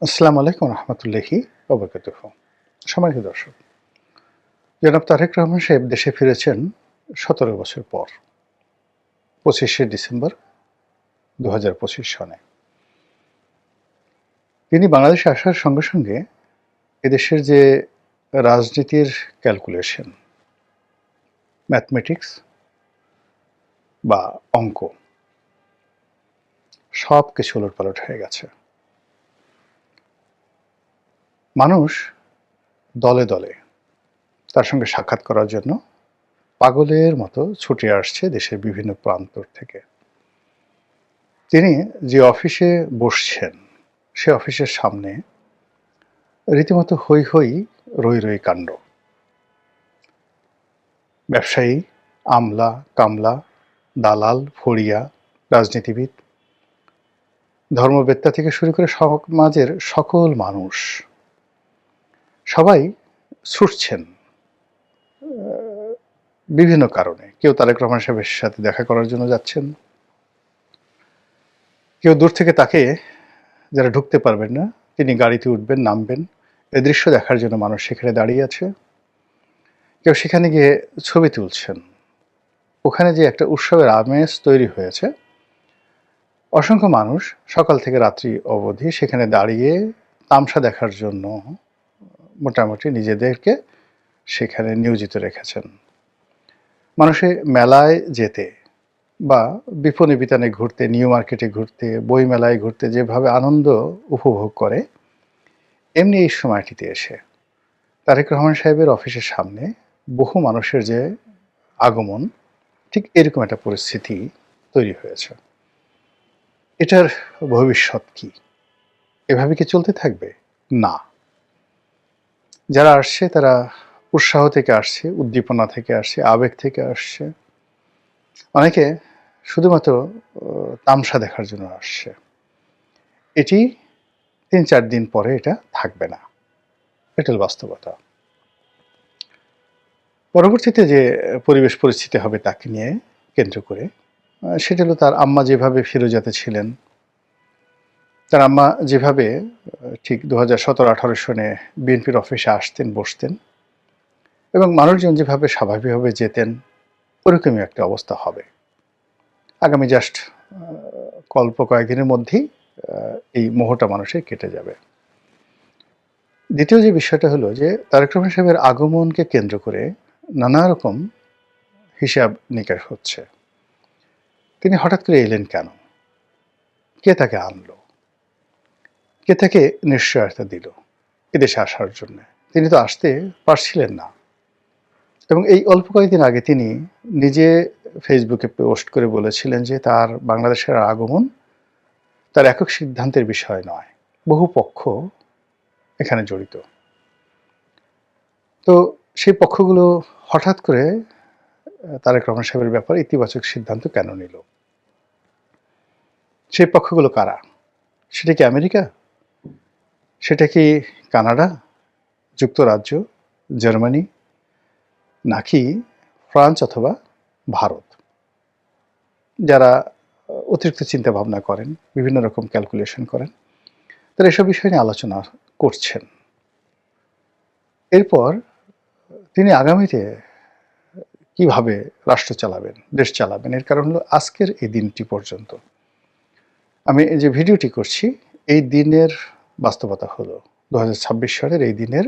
আসসালামু আলাইকুম রহমতুল্লাহি ওয়া সম্মানিত দর্শক, জনাব তারেক রহমান সাহেব দেশে ফিরেছেন ১৭ বছর পর ২৫শে ডিসেম্বর ২০২৫ সনে। তিনি বাংলাদেশে আসার সঙ্গে সঙ্গে এদেশের যে রাজনীতির ক্যালকুলেশন, ম্যাথমেটিক্স বা অঙ্ক সব কিছু ওলটপালট হয়ে গেছে। মানুষ দলে দলে তার সঙ্গে সাক্ষাৎ করার জন্য পাগলের মতো ছুটে আসছে দেশের বিভিন্ন প্রান্তর থেকে। তিনি যে অফিসে বসছেন সে অফিসের সামনে রীতিমতো হৈ হৈ রই রই কাণ্ড। ব্যবসায়ী, আমলা, কামলা, দালাল, ফড়িয়া, রাজনীতিবিদ, ধর্মবেত্তা থেকে শুরু করে সমাজের সকল মানুষ সবাই ছুটছেন বিভিন্ন কারণে। কেউ তারেক রহমান সাহেবের সাথে দেখা করার জন্য যাচ্ছেন, কেউ দূর থেকে তাকে, যারা ঢুকতে পারবেন না তিনি গাড়িতে উঠবেন, নামবেন, এ দৃশ্য দেখার জন্য মানুষ সেখানে দাঁড়িয়ে আছে। কেউ সেখানে গিয়ে ছবি তুলছেন। ওখানে যে একটা উৎসবের আমেজ তৈরি হয়েছে, অসংখ্য মানুষ সকাল থেকে রাত্রি অবধি সেখানে দাঁড়িয়ে তামসা দেখার জন্য মোটামুটি নিজেদেরকে সেখানে নিয়োজিত রেখেছেন। মানুষে মেলায় যেতে বা বিপণী বিতানে ঘুরতে, নিউ মার্কেটে ঘুরতে, বই মেলায় ঘুরতে যেভাবে আনন্দ উপভোগ করে, এমনি এই সময়টিতে এসে তারেক রহমান সাহেবের অফিসের সামনে বহু মানুষের যে আগমন, ঠিক এরকম একটা পরিস্থিতি তৈরি হয়েছে। এটার ভবিষ্যৎ কি? এভাবে কি চলতে থাকবে? না। যারা আসছে তারা উৎসাহ থেকে আসছে, উদ্দীপনা থেকে আসছে, আবেগ থেকে আসছে। অনেকে শুধুমাত্র তামসা দেখার জন্য আসছে। এটি ৩-৪ দিন পরে এটা থাকবে না। এটা হল বাস্তবতা। পরবর্তীতে যে পরিবেশ পরিস্থিতি হবে তাকে নিয়ে কেন্দ্র করে, সেটা হলো তার আম্মা যেভাবে ফিরোজাতে ছিলেন, তার আম্মা যেভাবে ঠিক ২০১৭-১৮ সনে বিএনপির অফিসে আসতেন, বসতেন এবং মানুষজন যেভাবে স্বাভাবিকভাবে যেতেন, ওরকমই একটা অবস্থা হবে। আগামী জাস্ট কল্প কয়েকদিনের মধ্যেই এই মোহটা মানুষের কেটে যাবে। দ্বিতীয় যে বিষয়টা হলো যে তারেক রহমান সাহেবের আগমনকে কেন্দ্র করে নানা রকম হিসাব নিকাশ হচ্ছে। তিনি হঠাৎ করে এলেন কেন? কে তাকে আনলো? কে তাকে নিশ্চয়তা দিল এদেশে আসার জন্য? তিনি তো আসতে পারছিলেন না। এবং এই অল্প কয়েকদিন আগে তিনি নিজে ফেসবুকে পোস্ট করে বলেছিলেন যে তার বাংলাদেশের আগমন তার একক সিদ্ধান্তের বিষয় নয়, বহু পক্ষ এখানে জড়িত। তো সেই পক্ষগুলো হঠাৎ করে তারেক রহমান সাহেবের ব্যাপারে ইতিবাচক সিদ্ধান্ত কেন নিল? সেই পক্ষগুলো কারা? সেটা কি আমেরিকা? সেটা কি কানাডা, যুক্তরাজ্য, জার্মানি, নাকি ফ্রান্স অথবা ভারত? যারা অতিরিক্ত চিন্তা ভাবনা করেন, বিভিন্ন রকম ক্যালকুলেশন করেন, তারা এসব বিষয় নিয়ে আলোচনা করছেন। এরপর তিনি আগামীতে কিভাবে রাষ্ট্র চালাবেন, দেশ চালাবেন, এর কারণ হলো আজকের এই দিনটি পর্যন্ত। আমি এই যে ভিডিওটি করছি, এই দিনের বাস্তবতা হলো ২০২৬ সালের এই দিনের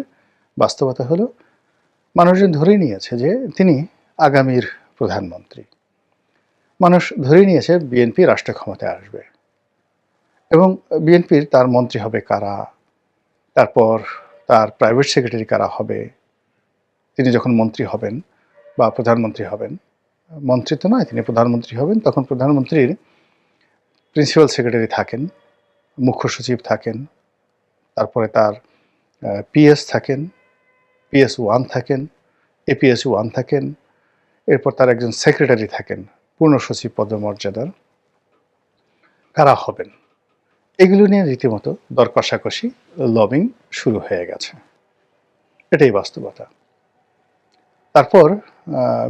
বাস্তবতা হলো মানুষজন ধরেই নিয়েছে যে তিনি আগামীর প্রধানমন্ত্রী। মানুষ ধরেই নিয়েছে বিএনপি রাষ্ট্র ক্ষমতায় আসবে এবং বিএনপির তার মন্ত্রী হবে কারা, তারপর তার প্রাইভেট সেক্রেটারি কারা হবে, তিনি যখন মন্ত্রী হবেন বা প্রধানমন্ত্রী হবেন, মন্ত্রী তো নয়, তিনি প্রধানমন্ত্রী হবেন, তখন প্রধানমন্ত্রীর প্রিন্সিপাল সেক্রেটারি থাকেন, মুখ্য সচিব থাকেন, তারপরে তার পিএস থাকেন, PS1 থাকেন, APS1 থাকেন, এরপর তার একজন সেক্রেটারি থাকেন পূর্ণ সচিব পদমর্যাদার। কারা হবেন এগুলো নিয়ে রীতিমতো দর কষাকষি, লবিং শুরু হয়ে গেছে। এটাই বাস্তবতা। তারপর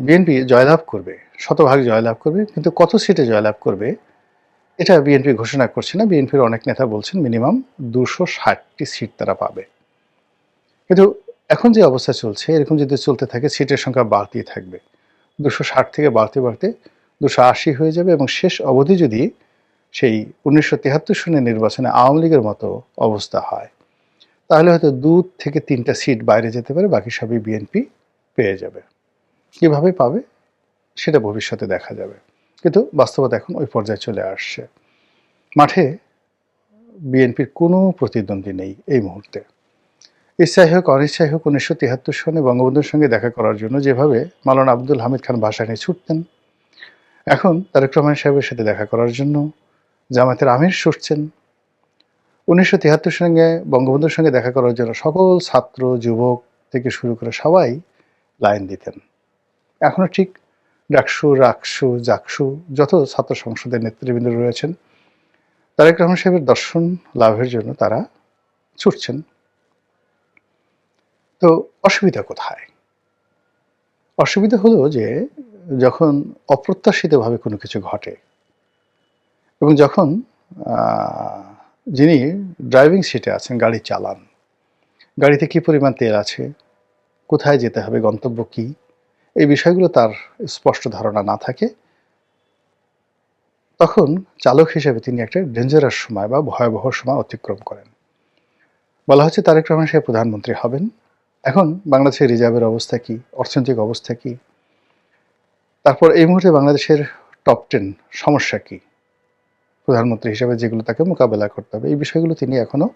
বিএনপি জয়লাভ করবে, শতভাগ জয়লাভ করবে, কিন্তু কত সিটে জয়লাভ করবে এটা বিএনপি ঘোষণা করছে না। বিএনপির অনেক নেতা বলছেন মিনিমাম ২৬০টি সিট তারা পাবে। কিন্তু এখন যে অবস্থা চলছে, এরকম যদি চলতে থাকে সিটের সংখ্যা বাড়তেই থাকবে। ২৬০ থেকে বাড়তে, বাড়তে ২৮০ হয়ে যাবে এবং শেষ অবধি যদি সেই ১৯৭৩ সনের নির্বাচনে আওয়ামী লীগের মতো অবস্থা হয়, তাহলে হয়তো ২ থেকে ৩টা সিট বাইরে যেতে পারে, বাকি সবই বিএনপি পেয়ে যাবে। কিভাবে পাবে সেটা ভবিষ্যতে দেখা যাবে। কিন্তু বাস্তবতা এখন ওই পর্যায়ে চলে আসছে। মাঠে বিএনপির কোনো প্রতিদ্বন্দ্বী নেই এই মুহূর্তে। ইচ্ছাই হোক অনিচ্ছাই হোক ১৯৭৩ সনে বঙ্গবন্ধুর সঙ্গে দেখা করার জন্য যেভাবে মাওলানা আব্দুল হামিদ খান ভাসানী ছুটতেন, এখন তারেক রহমান সাহেবের সাথে দেখা করার জন্য জামায়াতের আমির ছুটছেন। ১৯৭৩ সঙ্গে বঙ্গবন্ধুর সঙ্গে দেখা করার জন্য সকল ছাত্র যুবক থেকে শুরু করে সবাই লাইন দিতেন। এখনও ঠিক ডাকসু, রাকসু, জাকসু যত ছাত্র সংসদের নেতৃবৃন্দ রয়েছেন, তারেক রহমান সাহেবের দর্শন লাভের জন্য তারা ছুটছেন। তো অসুবিধা কোথায়? অসুবিধা হলো যে যখন অপ্রত্যাশিতভাবে কোনো কিছু ঘটে এবং যখন যিনি ড্রাইভিং সিটে আছেন, গাড়ি চালান, গাড়িতে কী পরিমাণ তেল আছে, কোথায় যেতে হবে, গন্তব্য কী, এই বিষয়গুলো তার স্পষ্ট ধারণা না থাকে, তখন চালক হিসেবে তিনি একটা ডেঞ্জারাস সময় বা ভয়াবহ সময় অতিক্রম করেন। বলা হচ্ছে তারেক রহমান সাহেব প্রধানমন্ত্রী হবেন। এখন বাংলাদেশের রিজার্ভের অবস্থা কী, অর্থনৈতিক অবস্থা কী, তারপর এই মুহূর্তে বাংলাদেশের টপ 10 সমস্যা কী, প্রধানমন্ত্রী হিসেবে যেগুলো তাকে মোকাবেলা করতে হবে, এই বিষয়গুলো তিনি এখনও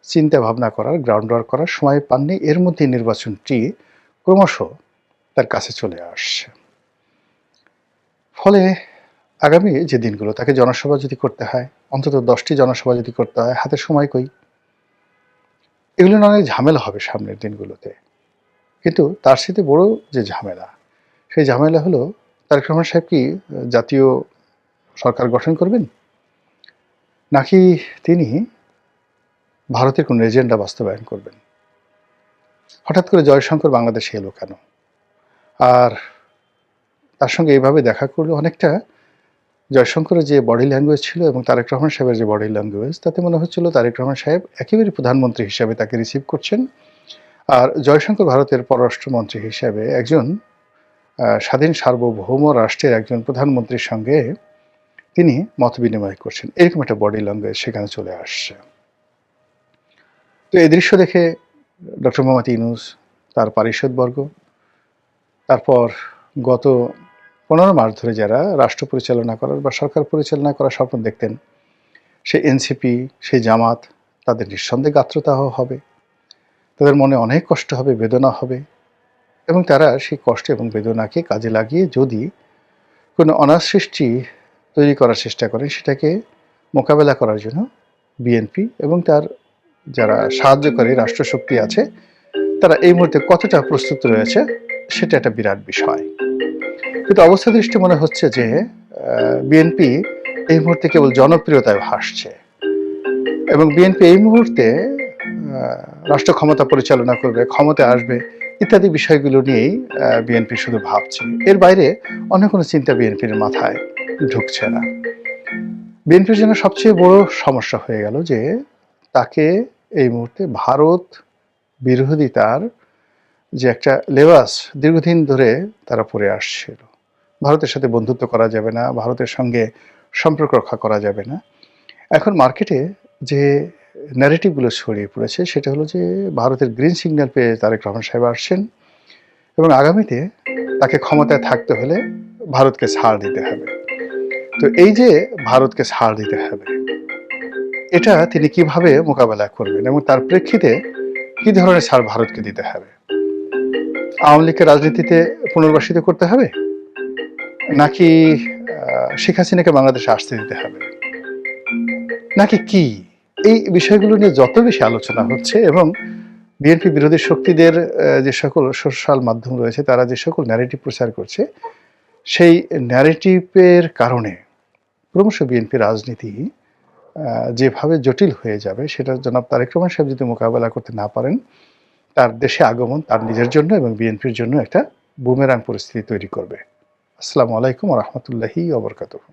চিন্তা ভাবনা করার, গ্রাউন্ড ওয়ার্ক করার সময় পাননি। এর মধ্যে নির্বাচনটি ক্রমশ তার কাছে চলে আসছে। ফলে আগামী যে দিনগুলো তাকে জনসভা যদি করতে হয়, অন্তত 10টি জনসভা যদি করতে হয়, হাতে সময় কই? এগুলো নিয়ে অনেক ঝামেলা হবে সামনের দিনগুলোতে। কিন্তু তার সাথে বড় যে ঝামেলা, সেই ঝামেলা হলো তারেক রহমান সাহেব কি জাতীয় সরকার গঠন করবেন, নাকি তিনি ভারতের কোনো এজেন্ডা বাস্তবায়ন করবেন? হঠাৎ করে জয়শঙ্কর বাংলাদেশে এলো কেন? আর তার সঙ্গে এইভাবে দেখা করলে অনেকটা জয়শঙ্করের যে বডি ল্যাঙ্গুয়েজ ছিল এবং তারেক রহমান সাহেবের যে বডি ল্যাঙ্গুয়েজ, তাতে মনে হচ্ছিল তারেক রহমান সাহেব একেবারে প্রধানমন্ত্রী হিসাবে তাকে রিসিভ করছেন। আর জয়শঙ্কর ভারতের পররাষ্ট্রমন্ত্রী হিসাবে একজন স্বাধীন সার্বভৌম রাষ্ট্রের একজন প্রধানমন্ত্রীর সঙ্গে তিনি মত বিনিময় করছেন, এরকম একটা বডি ল্যাঙ্গুয়েজ সেখানে চলে আসছে। তো এই দৃশ্য দেখে ডক্টর মোহাম্মদ ইউনূস, তার পারিষদবর্গ, তারপর গত 15 মাস ধরে যারা রাষ্ট্র পরিচালনা করার বা সরকার পরিচালনা করার স্বপ্ন দেখতেন, সেই এনসিপি, সেই জামাত, তাদের নিঃসন্দেহে গাত্রদাহ হবে, তাদের মনে অনেক কষ্ট হবে, বেদনা হবে এবং তারা সেই কষ্ট এবং বেদনাকে কাজে লাগিয়ে যদি কোনো অনার সৃষ্টি তৈরি করার চেষ্টা করেন, সেটাকে মোকাবেলা করার জন্য বিএনপি এবং তার যারা সাহায্যকারী রাষ্ট্রশক্তি আছে, তারা এই মুহূর্তে কতটা প্রস্তুত রয়েছে সেটা একটা বিরাট বিষয়। কিন্তু অবস্থা দৃষ্টি মনে হচ্ছে যে বিএনপি এই মুহূর্তে কেবল জনপ্রিয়তায় ভাসছে এবং বিএনপি এই মুহূর্তে রাষ্ট্র ক্ষমতা পরিচালনা করবে, ক্ষমতায় আসবে ইত্যাদি বিষয়গুলো নিয়েই বিএনপি শুধু ভাবছে। এর বাইরে অন্য কোনো চিন্তা বিএনপির মাথায় ঢুকছে না। বিএনপির জন্য সবচেয়ে বড় সমস্যা হয়ে গেল যে তাকে এই মুহূর্তে ভারত বিরোধিতার যে একটা লেবাস দীর্ঘদিন ধরে তারা পরে আসছিল। ভারতের সাথে বন্ধুত্ব করা যাবে না, ভারতের সঙ্গে সম্পর্ক রক্ষা করা যাবে না। এখন মার্কেটে যে ন্যারেটিভগুলো ছড়িয়ে পড়েছে সেটা হলো যে ভারতের গ্রিন সিগন্যাল পেয়ে তারেক রহমান সাহেব আসছেন এবং আগামীতে তাকে ক্ষমতায় থাকতে হলে ভারতকে ছাড় দিতে হবে। তো এই যে ভারতকে ছাড় দিতে হবে, এটা তিনি কিভাবে মোকাবেলা করবেন এবং তার প্রেক্ষিতে কি ধরনের ছাড় ভারতকে দিতে হবে? আওয়ামী লীগকে রাজনীতিতে পুনর্বাসিত করতে হবে, নাকি শেখ হাসিনাকে বাংলাদেশে আসতে দিতে হবে, নাকি কি? এই বিষয়গুলো নিয়ে যত বেশি আলোচনা হচ্ছে এবং বিএনপি বিরোধী শক্তিদের যে সকল সোশ্যাল মাধ্যম রয়েছে তারা যে সকল ন্যারেটিভ প্রচার করছে, সেই ন্যারেটিভের কারণে ক্রমশ বিএনপি রাজনীতি যেভাবে জটিল হয়ে যাবে, সেটা জনাব তারেক রহমান সাহেব যদি মোকাবেলা করতে না পারেন, তার দেশে আগমন তার নিজের জন্য এবং বিএনপির জন্য একটা বুমেরাং পরিস্থিতি তৈরি করবে। আসসালামু আলাইকুম ওয়া রাহমাতুল্লাহি ওয়া বারাকাতুহু।